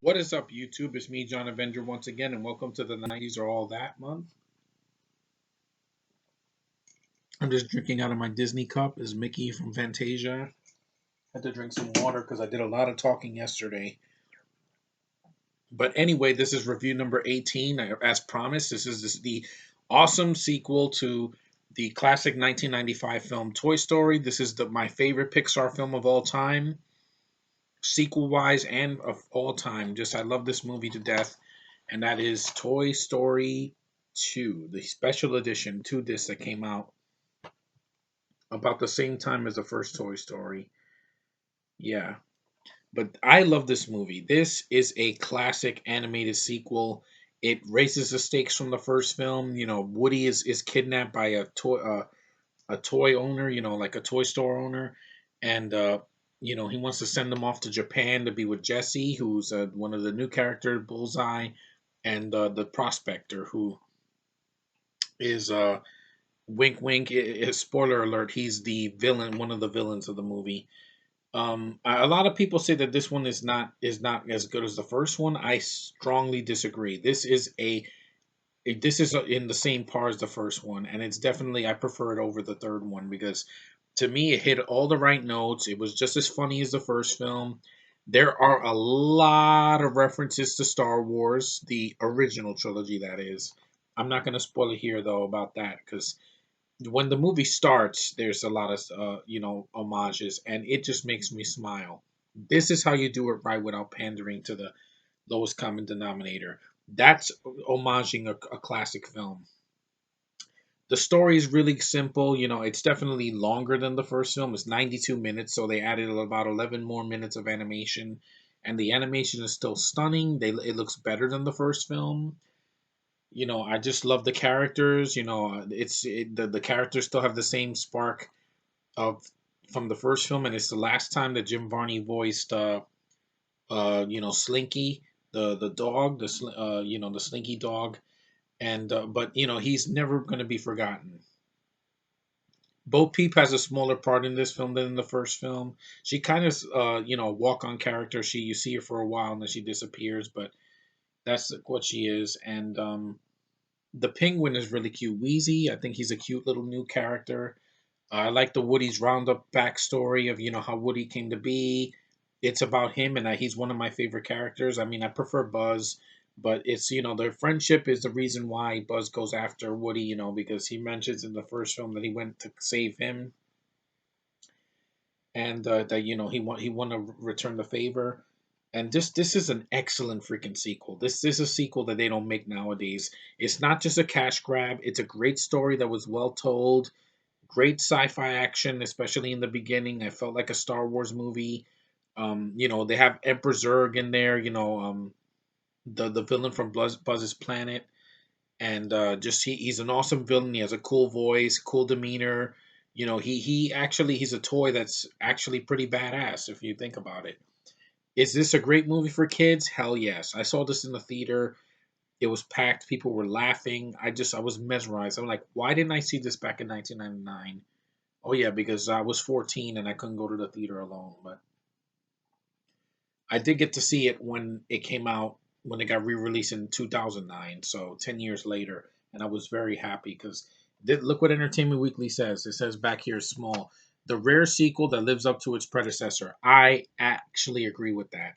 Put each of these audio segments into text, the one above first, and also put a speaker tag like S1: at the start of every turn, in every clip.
S1: What is up, YouTube? It's me, John Avenger, once again, and welcome to the 90s or All That month. I'm just drinking out of my Disney cup. Is Mickey from Fantasia. Had to drink some water because I did a lot of talking yesterday. But anyway, this is review number 18. As promised, this is the awesome sequel to the classic 1995 film Toy Story. This is my favorite Pixar film of all time, sequel wise and of all time. Just I love this movie to death, and that is Toy Story 2, the special edition 2 disc that came out about the same time as the first Toy Story. Yeah, but I love this movie. This is a classic animated sequel. It raises the stakes from the first film. Woody is kidnapped by a toy owner, like a toy store owner, and he wants to send them off to Japan to be with Jesse, who's one of the new characters, Bullseye, and the prospector, who is wink wink. Spoiler alert: he's the villain, one of the villains of the movie. A lot of people say that this one is not as good as the first one. I strongly disagree. This is in the same par as the first one, and it's definitely I prefer it over the third one because to me it hit all the right notes. It was just as funny as the first film. There are a lot of references to Star Wars, the original trilogy, that is. I'm not going to spoil it here though about that because when the movie starts, there's a lot of homages, and it just makes me smile. This is how you do it right without pandering to the lowest common denominator. That's homaging a classic film. The story is really simple. It's definitely longer than the first film. It's 92 minutes, so they added about 11 more minutes of animation, and the animation is still stunning. It looks better than the first film. I just love the characters. The characters still have the same spark of from the first film, and it's the last time that Jim Varney voiced Slinky, the dog, the Slinky dog, and but he's never going to be forgotten. Bo Peep has a smaller part in this film than in the first film. She kind of walk on character. You see her for a while and then she disappears, but that's what she is. And the penguin is really cute. Wheezy, I think he's a cute little new character. I like the Woody's Roundup backstory of how Woody came to be. It's about him, and he's one of my favorite characters. I mean, I prefer Buzz, but it's their friendship is the reason why Buzz goes after Woody. Because he mentions in the first film that he went to save him, and that he want to return the favor. And this is an excellent freaking sequel. This is a sequel that they don't make nowadays. It's not just a cash grab. It's a great story that was well told. Great sci-fi action, especially in the beginning. I felt like a Star Wars movie. They have Emperor Zurg in there. The villain from Buzz's Planet, and just he's an awesome villain. He has a cool voice, cool demeanor. He actually he's a toy that's actually pretty badass if you think about it. Is this a great movie for kids? Hell yes. I saw this in the theater. It was packed. People were laughing. I was mesmerized. I'm like, why didn't I see this back in 1999? Oh yeah, because I was 14 and I couldn't go to the theater alone. But I did get to see it when it came out, when it got re-released in 2009, so 10 years later, and I was very happy because look what Entertainment Weekly says. It says back here small, the rare sequel that lives up to its predecessor. I actually agree with that.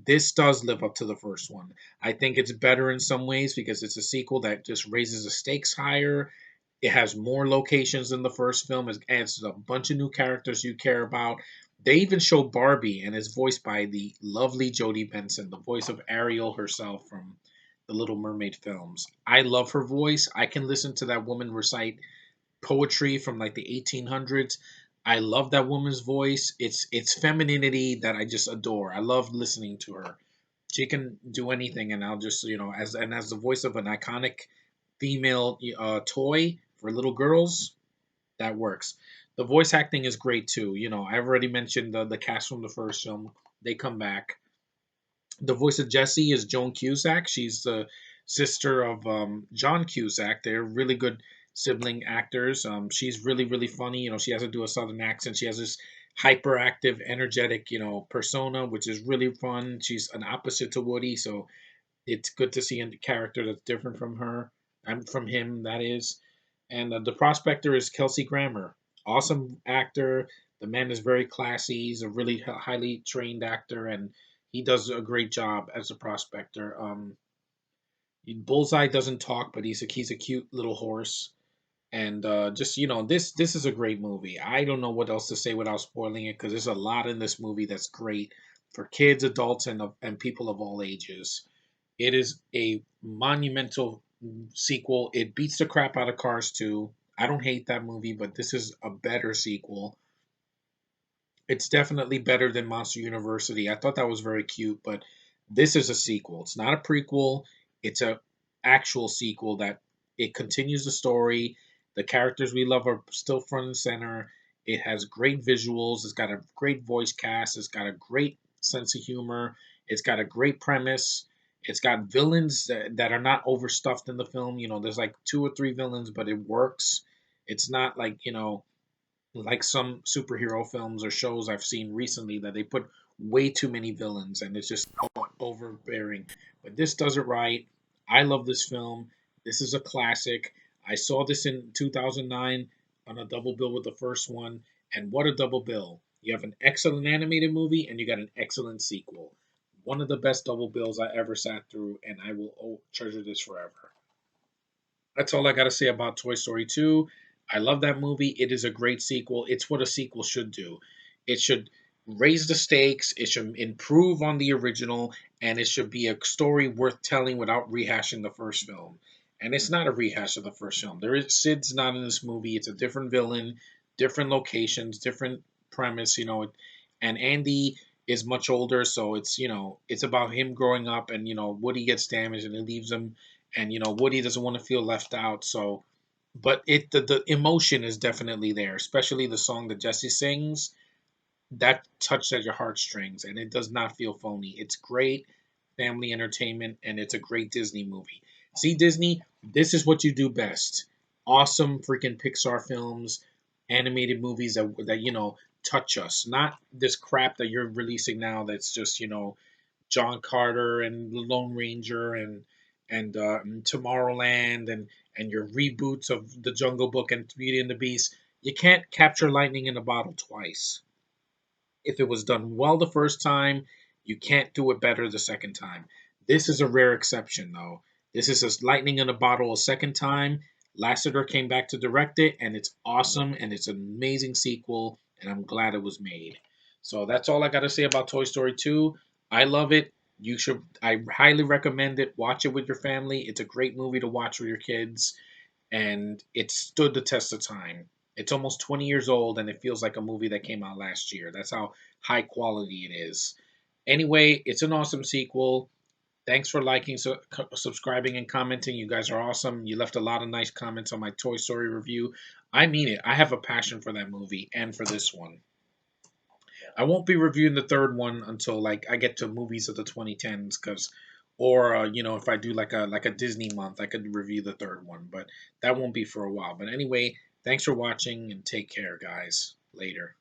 S1: This does live up to the first one. I think it's better in some ways because it's a sequel that just raises the stakes higher. It has more locations than the first film. It adds a bunch of new characters you care about. They even show Barbie, and it's voiced by the lovely Jodie Benson, the voice of Ariel herself from the Little Mermaid films. I love her voice. I can listen to that woman recite poetry from like the 1800s. I love that woman's voice. It's femininity that I just adore. I love listening to her. She can do anything, and I'll just as the voice of an iconic female toy for little girls, that works. The voice acting is great too. I've already mentioned the cast from the first film. They come back. The voice of Jessie is Joan Cusack. She's the sister of John Cusack. They're really good sibling actors. She's really, really funny. She has to do a southern accent. She has this hyperactive, energetic, persona, which is really fun. She's an opposite to Woody, so it's good to see a character that's different from her. I'm from him, that is. And the prospector is Kelsey Grammer, awesome actor. The man is very classy. He's a really highly trained actor, and he does a great job as a prospector. Bullseye doesn't talk, but he's a cute little horse. And just this is a great movie. I don't know what else to say without spoiling it because there's a lot in this movie that's great for kids, adults, and people of all ages. It is a monumental sequel. It beats the crap out of Cars 2. I don't hate that movie, but this is a better sequel. It's definitely better than Monster University. I thought that was very cute, but this is a sequel. It's not a prequel. It's a actual sequel that it continues the story. The characters we love are still front and center. It has great visuals. It's got a great voice cast. It's got a great sense of humor. It's got a great premise. It's got villains that are not overstuffed in the film. There's like two or three villains, but it works. It's not like some superhero films or shows I've seen recently that they put way too many villains and it's just overbearing. But this does it right. I love this film. This is a classic. I saw this in 2009 on a double bill with the first one, and what a double bill! You have an excellent animated movie and you got an excellent sequel. One of the best double bills I ever sat through, and I will treasure this forever. That's all I got to say about Toy Story 2. I love that movie. It is a great sequel. It's what a sequel should do. It should raise the stakes, it should improve on the original, and it should be a story worth telling without rehashing the first film. And it's not a rehash of the first film. There is Sid's not in this movie. It's a different villain, different locations, different premise, and Andy is much older, so it's about him growing up and Woody gets damaged and he leaves him and Woody doesn't want to feel left out. So, but the emotion is definitely there, especially the song that Jesse sings. That touched at your heartstrings, and it does not feel phony. It's great family entertainment, and it's a great Disney movie. See, Disney, this is what you do best. Awesome freaking Pixar films, animated movies that touch us. Not this crap that you're releasing now. That's just John Carter and the Lone Ranger and Tomorrowland and your reboots of The Jungle Book and Beauty and the Beast. You can't capture lightning in a bottle twice. If it was done well the first time, you can't do it better the second time. This is a rare exception, though. This is a lightning in a bottle a second time. Lasseter came back to direct it, and it's awesome, and it's an amazing sequel, and I'm glad it was made. So that's all I got to say about Toy Story 2. I love it. I highly recommend it. Watch it with your family. It's a great movie to watch with your kids and it stood the test of time. It's almost 20 years old and it feels like a movie that came out last year. That's how high quality it is. Anyway, it's an awesome sequel. Thanks for liking, subscribing, and commenting. You guys are awesome. You left a lot of nice comments on my Toy Story review. I mean it. I have a passion for that movie and for this one. I won't be reviewing the third one until like I get to movies of the 2010s, because, or if I do like a Disney month, I could review the third one, but that won't be for a while. But anyway, thanks for watching and take care, guys. Later.